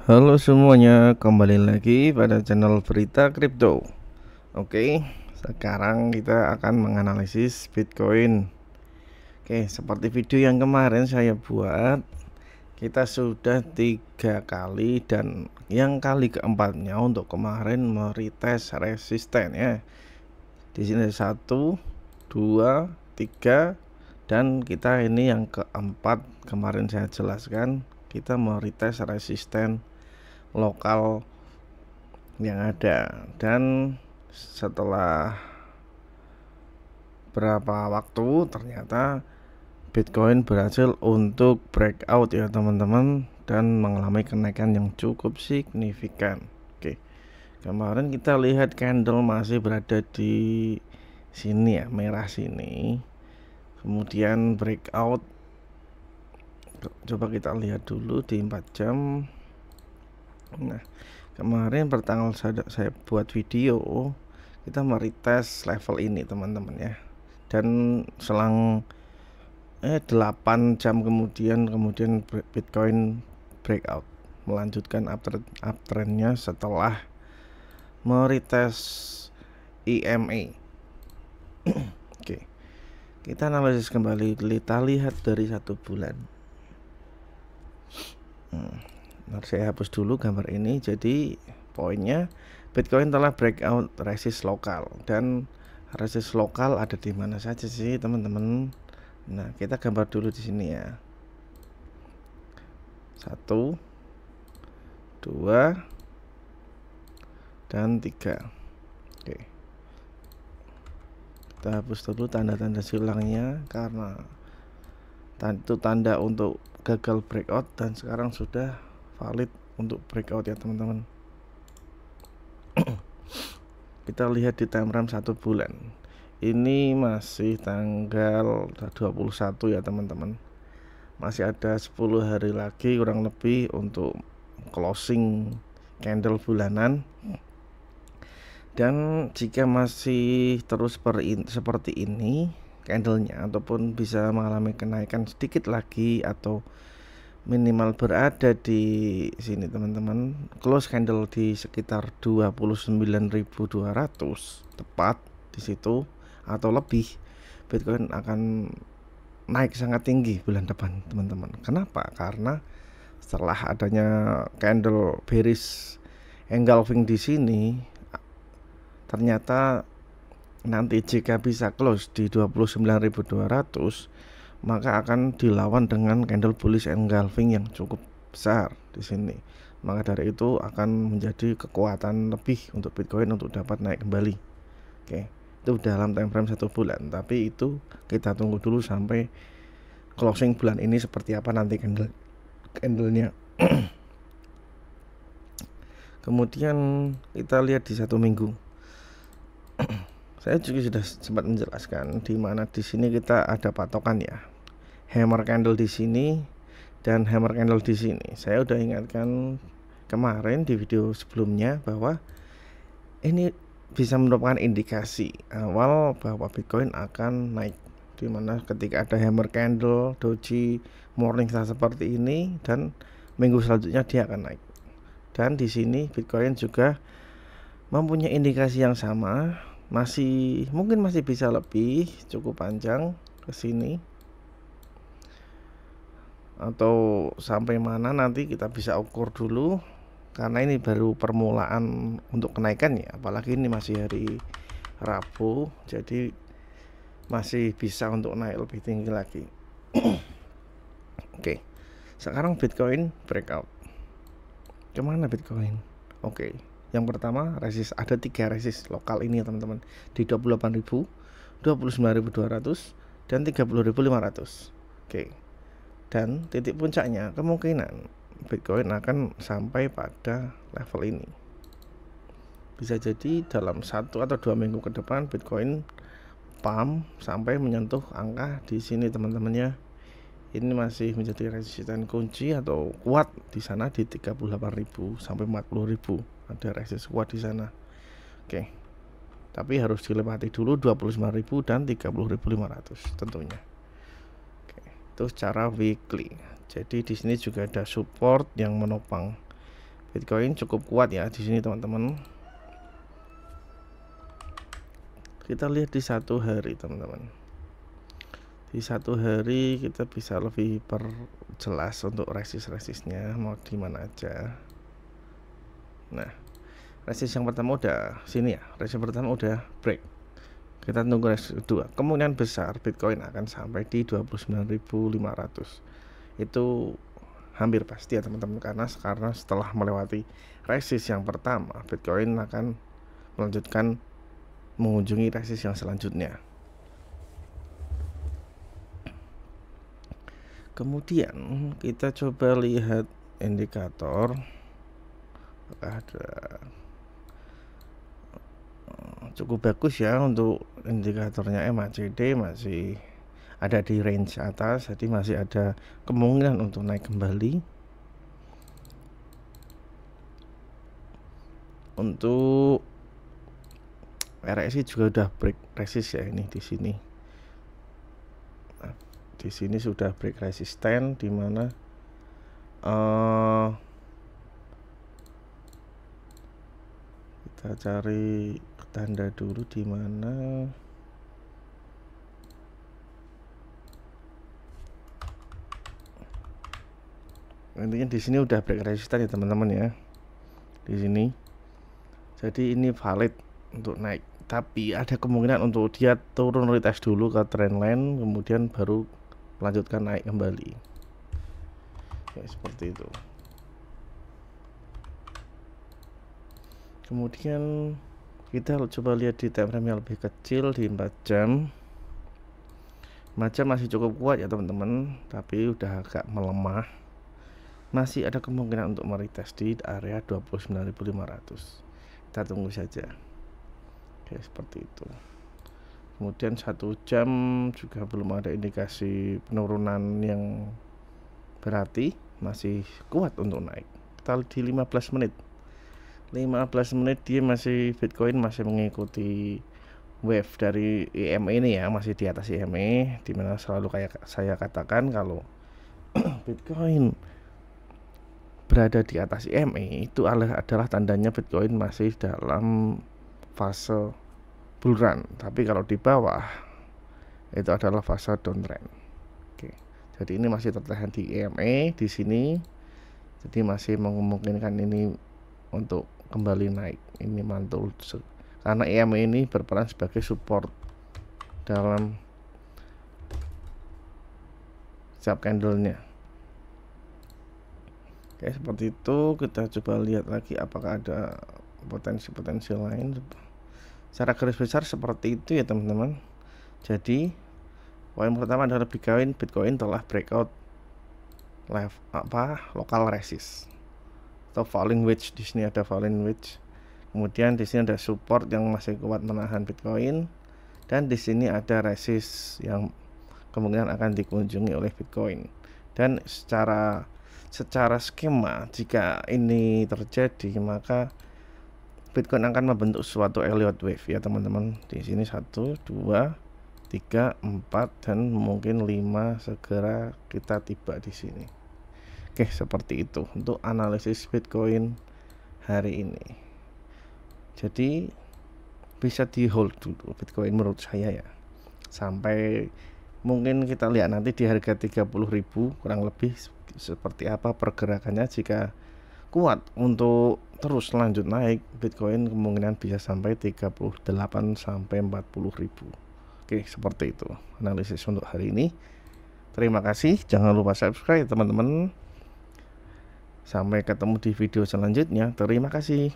Halo semuanya, kembali lagi pada channel Berita Kripto. Oke, sekarang kita akan menganalisis Bitcoin. Oke, seperti video yang kemarin saya buat, kita sudah 3 kali dan yang kali keempatnya untuk kemarin meretest resisten ya. Di sini 1, 2, 3 dan kita ini yang keempat. Kemarin saya jelaskan kita meretest resisten lokal yang ada, dan setelah berapa waktu ternyata Bitcoin berhasil untuk breakout ya teman-teman, dan mengalami kenaikan yang cukup signifikan. Oke, kemarin kita lihat candle masih berada di sini ya, merah sini, kemudian breakout. Coba kita lihat dulu di 4 jam. Nah, kemarin pertanggal saya buat video, kita meretest level ini teman-teman ya, dan selang 8 jam kemudian Bitcoin breakout, melanjutkan uptrendnya setelah meretest EMA. Oke, kita analisis kembali, kita lihat dari 1 bulan. Saya hapus dulu gambar ini. Jadi poinnya, Bitcoin telah breakout resist lokal, dan resist lokal ada di mana saja sih teman-teman. Nah, kita gambar dulu di sini ya. 1, 2, dan 3. Oke, kita hapus dulu tanda-tanda silangnya karena itu tanda untuk gagal breakout, dan sekarang sudah valid untuk breakout ya teman-teman. Kita lihat di time frame 1 bulan. Ini masih tanggal 21 ya teman-teman. Masih ada 10 hari lagi kurang lebih untuk closing candle bulanan. Dan jika masih terus seperti ini candlenya, ataupun bisa mengalami kenaikan sedikit lagi atau minimal berada di sini teman-teman, close candle di sekitar 29.200 tepat di situ atau lebih, Bitcoin akan naik sangat tinggi bulan depan teman-teman. Kenapa? Karena setelah adanya candle bearish engulfing di sini, ternyata nanti jika bisa close di 29.200, maka akan dilawan dengan candle bullish engulfing yang cukup besar di sini. Maka dari itu akan menjadi kekuatan lebih untuk Bitcoin untuk dapat naik kembali. Oke, itu dalam time frame 1 bulan. Tapi itu kita tunggu dulu sampai closing bulan ini seperti apa nanti candlenya. Kemudian kita lihat di 1 minggu. Saya juga sudah sempat menjelaskan di mana di sini kita ada patokan ya, hammer candle di sini dan hammer candle di sini. Saya udah ingatkan kemarin di video sebelumnya bahwa ini bisa merupakan indikasi awal bahwa Bitcoin akan naik, di mana ketika ada hammer candle, doji, morning star seperti ini, dan minggu selanjutnya dia akan naik. Dan di sini Bitcoin juga mempunyai indikasi yang sama, mungkin masih bisa lebih cukup panjang ke sini, atau sampai mana nanti kita bisa ukur dulu, karena ini baru permulaan untuk kenaikan ya, apalagi ini masih hari Rabu, jadi masih bisa untuk naik lebih tinggi lagi. Oke, sekarang Bitcoin breakout. Kemana Bitcoin? Oke, yang pertama ada 3 resist lokal ini ya teman-teman, di 28.000, 29.200, dan 30.500. Oke, dan titik puncaknya kemungkinan Bitcoin akan sampai pada level ini. Bisa jadi dalam 1 atau 2 minggu ke depan Bitcoin pump sampai menyentuh angka di sini teman-teman ya. Ini masih menjadi resisten kunci atau kuat di sana di 38.000 sampai 40.000. Ada resisten kuat di sana. Oke. Tapi harus dilewati dulu 25.000 dan 30.500 tentunya. Oke, itu secara weekly. Jadi di sini juga ada support yang menopang Bitcoin cukup kuat ya di sini teman-teman. Kita lihat di satu hari teman-teman. Di satu hari kita bisa lebih perjelas untuk resist-resistnya mau di mana aja. Nah, resist yang pertama udah sini ya. Resist pertama udah break. Kita tunggu resist kedua. Kemungkinan besar Bitcoin akan sampai di 29.500. Itu hampir pasti ya teman-teman, karena setelah melewati resist yang pertama, Bitcoin akan melanjutkan mengunjungi resist yang selanjutnya. Kemudian kita coba lihat indikator. Apakah ada cukup bagus ya untuk indikatornya. MACD masih ada di range atas, jadi masih ada kemungkinan untuk naik kembali. Untuk RSI juga udah break resist ya, ini di sini. Nah, di sini sudah break resisten, di mana kita cari tanda dulu di mana. Intinya di sini udah break resisten ya teman-teman ya. Di sini. Jadi ini valid untuk naik, tapi ada kemungkinan untuk dia turun retest dulu ke trendline, kemudian baru melanjutkan naik kembali ya, seperti itu. Kemudian kita coba lihat di time frame yang lebih kecil di 4 jam. 4 jam masih cukup kuat ya teman-teman, tapi udah agak melemah. Masih ada kemungkinan untuk meretest di area 29.500. Kita tunggu saja. Oke, seperti itu. Kemudian 1 jam juga belum ada indikasi penurunan yang berarti, masih kuat untuk naik. Kita lihat di 15 menit. 15 menit dia masih, Bitcoin masih mengikuti wave dari EMA ini ya, masih di atas EMA, dimana selalu kayak saya katakan kalau Bitcoin berada di atas EMA itu adalah tandanya Bitcoin masih dalam fase bull run. Tapi kalau di bawah itu adalah fase downtrend. Oke. Jadi ini masih tertahan di EMA di sini. Jadi masih memungkinkan ini untuk kembali naik. Ini mantul karena EMA ini berperan sebagai support dalam setiap candlenya. Oke, seperti itu. Kita coba lihat lagi apakah ada potensi-potensi lain. Secara garis besar seperti itu ya teman-teman. Jadi poin pertama adalah Bitcoin telah breakout local resist atau falling wedge. Di sini ada falling wedge. Kemudian di sini ada support yang masih kuat menahan Bitcoin, dan di sini ada resist yang kemungkinan akan dikunjungi oleh Bitcoin. Dan secara skema, jika ini terjadi maka Bitcoin akan membentuk suatu Elliott wave ya teman-teman. Di sini 1, 2, 3, 4 dan mungkin 5 segera kita tiba di sini. Oke, seperti itu untuk analisis Bitcoin hari ini. Jadi bisa di hold dulu Bitcoin menurut saya ya, sampai mungkin kita lihat nanti di harga 30.000 kurang lebih seperti apa pergerakannya. Jika kuat untuk terus lanjut naik, Bitcoin kemungkinan bisa sampai 38 sampai 40.000. Oke, seperti itu analisis untuk hari ini. Terima kasih, jangan lupa subscribe teman-teman. Sampai ketemu di video selanjutnya. Terima kasih.